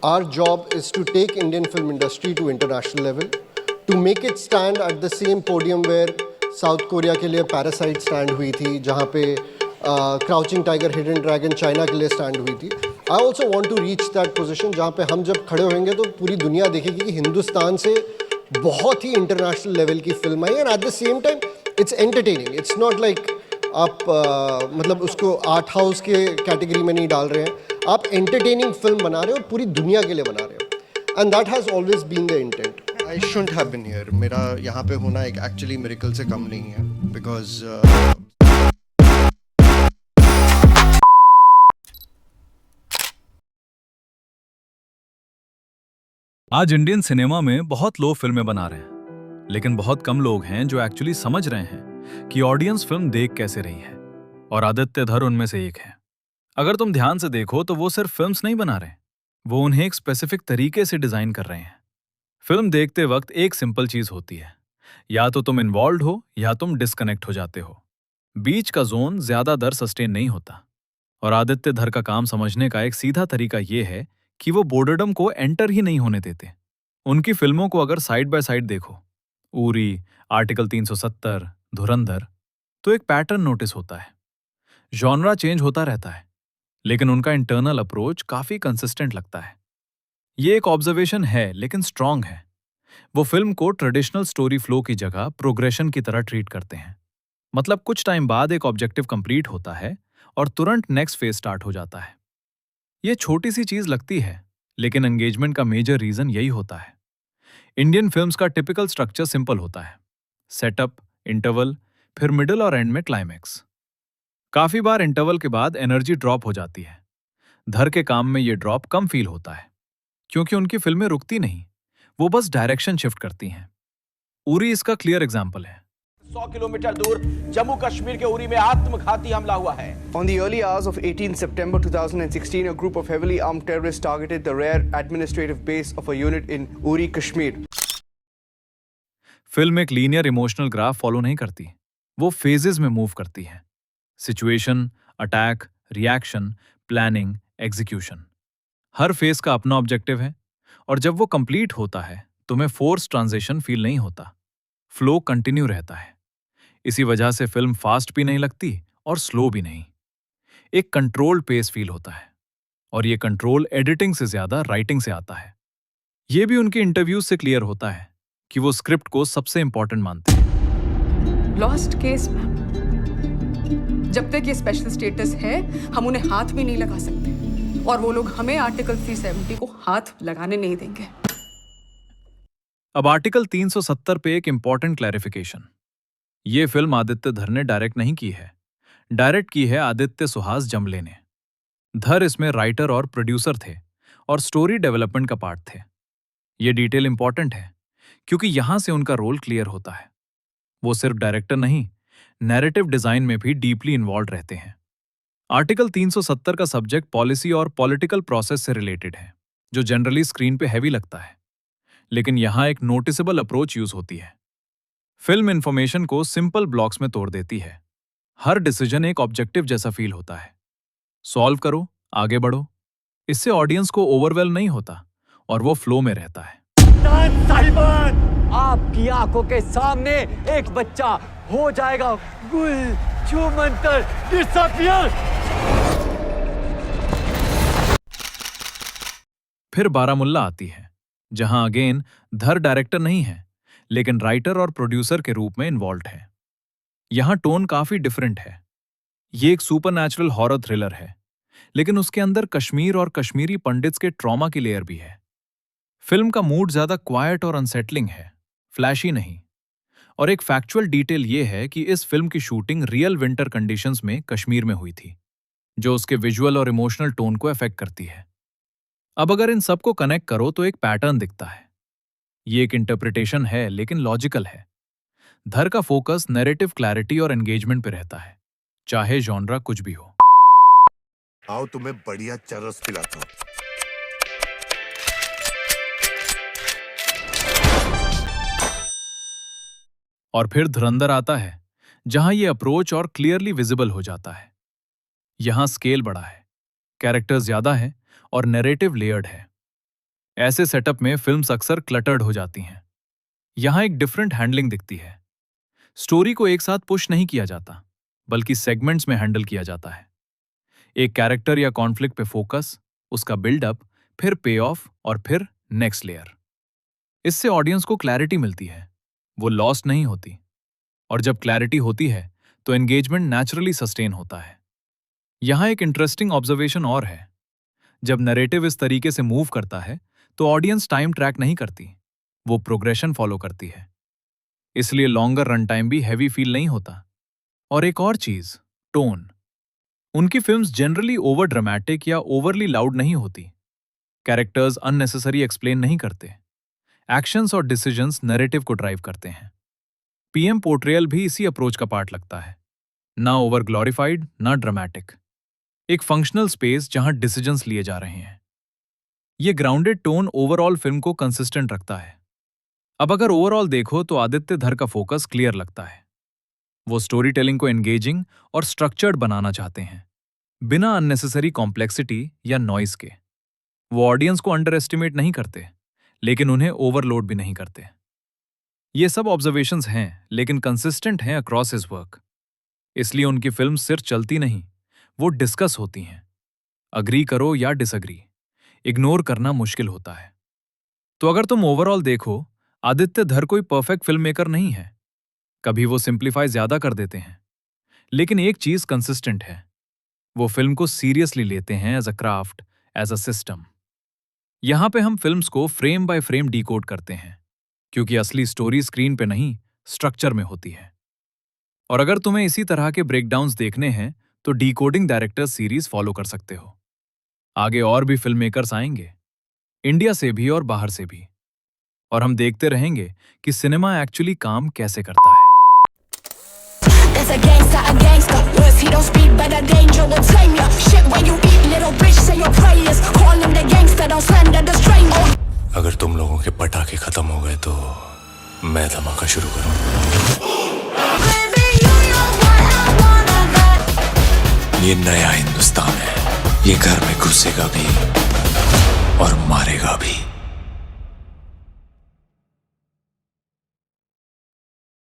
Our job is to take Indian film industry to international level, to make it stand at the same podium where South Korea के लिए Parasite stand हुई थी, जहाँ पे Crouching Tiger, Hidden Dragon China के लिए stand हुई थी. I also want to reach that position जहाँ पे हम जब खड़े होंगे तो पूरी दुनिया देखेगी कि हिंदुस्तान से बहुत ही इंटरनेशनल लेवल की film I, and at the same time it's entertaining. It's not like आप मतलब उसको आर्ट हाउस के कैटेगरी में नहीं डाल रहे हैं, आप एंटरटेनिंग फिल्म बना रहे हो और पूरी दुनिया के लिए बना रहे हो, and that has always been the intent. I shouldn't have been here. मेरा यहाँ पे होना एक एक्चुअली मिरेकल से कम नहीं है, बिकॉज आज इंडियन सिनेमा में बहुत लोग फिल्में बना रहे हैं, लेकिन बहुत कम लोग हैं जो एक्चुअली समझ रहे हैं कि ऑडियंस फिल्म देख कैसे रही है, और आदित्य धर उनमें से एक है. अगर तुम ध्यान से देखो तो वो सिर्फ फिल्म्स नहीं बना रहे, वो उन्हें एक स्पेसिफिक तरीके से डिजाइन कर रहे हैं. फिल्म देखते वक्त एक सिंपल चीज होती है, या तो तुम इन्वॉल्व हो या तुम डिस्कनेक्ट हो जाते हो. बीच का जोन ज्यादा देर सस्टेन नहीं होता. और आदित्य धर का काम समझने का एक सीधा तरीका ये है कि वो बोर्डम को एंटर ही नहीं होने देते. उनकी फिल्मों को अगर साइड बाय साइड देखो, उरी, आर्टिकल 370, धुरंधर, तो एक पैटर्न नोटिस होता है. जॉनरा चेंज होता रहता है, लेकिन उनका इंटरनल अप्रोच काफी कंसिस्टेंट लगता है. ये एक ऑब्जर्वेशन है, लेकिन स्ट्रांग है. वो फिल्म को ट्रेडिशनल स्टोरी फ्लो की जगह प्रोग्रेशन की तरह ट्रीट करते हैं. मतलब कुछ टाइम बाद एक ऑब्जेक्टिव कंप्लीट होता है और तुरंत नेक्स्ट फेज स्टार्ट हो जाता है. ये छोटी सी चीज लगती है, लेकिन एंगेजमेंट का मेजर रीजन यही होता है. इंडियन फिल्म्स का टिपिकल स्ट्रक्चर सिंपल होता है: सेटअप, इंटरवल, फिर मिडिल और एंड में क्लाइमैक्स. काफी बार इंटरवल के बाद एनर्जी ड्रॉप हो जाती है. धर के काम में ये ड्रॉप कम फील होता है, क्योंकि उनकी फिल्में रुकती नहीं, वो बस डायरेक्शन शिफ्ट करती हैं. उरी इसका क्लियर एग्जाम्पल है. 100 किलोमीटर दूर जम्मू कश्मीर के उरी में आत्मघाती हमला हुआ है. On the early hours of 18 September 2016, a group of heavily armed terrorists targeted the rare administrative base of a unit in Uri, Kashmir. Film एक लीनियर इमोशनल ग्राफ फॉलो नहीं करती, वो फेजेस में मूव करती है. Situation, attack, reaction, planning, execution. हर phase का अपना ऑब्जेक्टिव है, और जब वो कंप्लीट होता है तुम्हें फोर्स ट्रांजिशन फील नहीं होता. फ्लो कंटिन्यू रहता है. इसी वजह से फिल्म फास्ट भी नहीं लगती और स्लो भी नहीं. एक कंट्रोल्ड पेस फील होता है, और ये कंट्रोल एडिटिंग से ज्यादा राइटिंग से आता है. ये भी उनके इंटरव्यूज से क्लियर होता है कि वो स्क्रिप्ट को सबसे इंपॉर्टेंट मानते हैं. लॉस्ट केस मैम, जब तक ये स्पेशल स्टेटस है हम उन्हें हाथ भी नहीं लगा सकते, और वो लोग हमें आर्टिकल 370 को हाथ लगाने नहीं देंगे. अब आर्टिकल 370 पे एक इंपॉर्टेंट क्लैरिफिकेशन. ये फिल्म आदित्य धर ने डायरेक्ट नहीं की है, डायरेक्ट की है आदित्य सुहास जमले ने. धर इसमें राइटर और प्रोड्यूसर थे, और स्टोरी डेवलपमेंट का पार्ट थे. ये डिटेल इंपॉर्टेंट है, क्योंकि यहां से उनका रोल क्लियर होता है. वो सिर्फ डायरेक्टर नहीं, नैरेटिव डिजाइन में भी डीपली इन्वॉल्व रहते हैं. आर्टिकल 370 का सब्जेक्ट पॉलिसी और पॉलिटिकल प्रोसेस से रिलेटेड है, जो जनरली स्क्रीन पे हैवी लगता है, लेकिन यहां एक नोटिसेबल अप्रोच यूज होती है. फिल्म इंफॉर्मेशन को सिंपल ब्लॉक्स में तोड़ देती है. हर डिसीजन एक ऑब्जेक्टिव जैसा फील होता है. सॉल्व करो, आगे बढ़ो. इससे ऑडियंस को ओवरवेल नहीं होता, और वो फ्लो में रहता है. आपकी आंखों के सामने एक बच्चा हो जाएगा गुल, छूमंतर, डिसअपियर. फिर बारामुल्ला आती है, जहां अगेन धर डायरेक्टर नहीं है, लेकिन राइटर और प्रोड्यूसर के रूप में इन्वॉल्व है. यहां टोन काफी डिफरेंट है. ये एक सुपरनैचुरल हॉरर थ्रिलर है, लेकिन उसके अंदर कश्मीर और कश्मीरी पंडित्स के ट्रॉमा की लेयर भी है. फिल्म का मूड ज्यादा क्वाइट और अनसेटलिंग है, फ्लैशी नहीं. और एक फैक्चुअल डिटेल ये है कि इस फिल्म की शूटिंग रियल विंटर कंडीशंस में कश्मीर में हुई थी, जो उसके विजुअल और इमोशनल टोन को अफेक्ट करती है. अब अगर इन सबको कनेक्ट करो तो एक पैटर्न दिखता है. ये एक इंटरप्रिटेशन है, लेकिन लॉजिकल है. धर का फोकस नैरेटिव क्लैरिटी और एंगेजमेंट पे रहता है, चाहे जॉनरा कुछ भी हो. आओ तुम्हें बढ़िया चरस पिलाता हूं. और फिर धुरंधर आता है, जहां ये अप्रोच और क्लियरली विजिबल हो जाता है. यहां स्केल बड़ा है, कैरेक्टर्स ज्यादा है, और नैरेटिव लेयर्ड है. ऐसे सेटअप में फिल्म्स अक्सर क्लटर्ड हो जाती हैं। यहां एक डिफरेंट हैंडलिंग दिखती है। स्टोरी को एक साथ पुश नहीं किया जाता, बल्कि सेगमेंट्स में हैंडल किया जाता है। एक कैरेक्टर या कॉन्फ्लिक्ट पे फोकस, उसका बिल्डअप, फिर पे ऑफ और फिर नेक्स्ट लेयर। इससे ऑडियंस को क्लैरिटी मिलती है, वो लॉस्ट नहीं होती। और जब क्लैरिटी होती है तो एंगेजमेंट नेचुरली सस्टेन होता है। यहां एक इंटरेस्टिंग ऑब्जर्वेशन और है। जब नैरेटिव इस तरीके से मूव करता है तो ऑडियंस टाइम ट्रैक नहीं करती, वो प्रोग्रेशन फॉलो करती है। इसलिए लॉन्गर रन टाइम भी हैवी फील नहीं होता। और एक और चीज, टोन। उनकी फिल्म्स जनरली ओवर ड्रामेटिक या ओवरली लाउड नहीं होती। कैरेक्टर्स अननेसेसरी एक्सप्लेन नहीं करते। एक्शंस और डिसीजंस नैरेटिव को ड्राइव करते हैं। पीएम पोर्ट्रेयल भी इसी अप्रोच का पार्ट लगता है। ना ओवर ग्लोरीफाइड, ना ड्रामेटिक। एक फंक्शनल स्पेस जहां डिसीजंस लिए जा रहे हैं। ये ग्राउंडेड टोन ओवरऑल फिल्म को कंसिस्टेंट रखता है। अब अगर ओवरऑल देखो तो आदित्य धर का फोकस क्लियर लगता है। वो स्टोरी टेलिंग को एंगेजिंग और स्ट्रक्चर्ड बनाना चाहते हैं, बिना अननेसेसरी कॉम्प्लेक्सिटी या नॉइस के। वो ऑडियंस को अंडर एस्टिमेट नहीं करते, लेकिन उन्हें ओवरलोड भी नहीं करते। ये सब ऑब्जर्वेशंस हैं, लेकिन कंसिस्टेंट हैं अक्रॉस हिज वर्क। इसलिए उनकी फिल्म सिर्फ चलती नहीं, वो डिस्कस होती हैं। अग्री करो या डिसअग्री, इग्नोर करना मुश्किल होता है। तो अगर तुम ओवरऑल देखो, आदित्य धर कोई परफेक्ट फिल्म मेकर नहीं है। कभी वो सिंप्लीफाई ज्यादा कर देते हैं, लेकिन एक चीज कंसिस्टेंट है, वो फिल्म को सीरियसली लेते हैं as a craft, as a system. यहां पे हम फिल्म्स को फ्रेम बाय फ्रेम डिकोड करते हैं, क्योंकि असली स्टोरी स्क्रीन पे नहीं, स्ट्रक्चर में होती है। और अगर तुम्हें इसी तरह के ब्रेकडाउन्स देखने हैं तो डिकोडिंग डायरेक्टर्स सीरीज फॉलो कर सकते हो। आगे और भी फिल्म मेकर्स आएंगे, इंडिया से भी और बाहर से भी, और हम देखते रहेंगे कि सिनेमा एक्चुअली काम कैसे करता है। There's a gangster, worse he don't speak, but the danger will tame ya. Shit when you eat, little bitch, say your prayers. Call him the gangster, don't slander the stranger. अगर तुम लोगों के पटाखे खत्म हो गए तो मैं धमाका शुरू करूं। Baby, you know what I wanna bet. ये नया हिंदुस्तान है, ये घर में घुसेगा भी और मारेगा भी।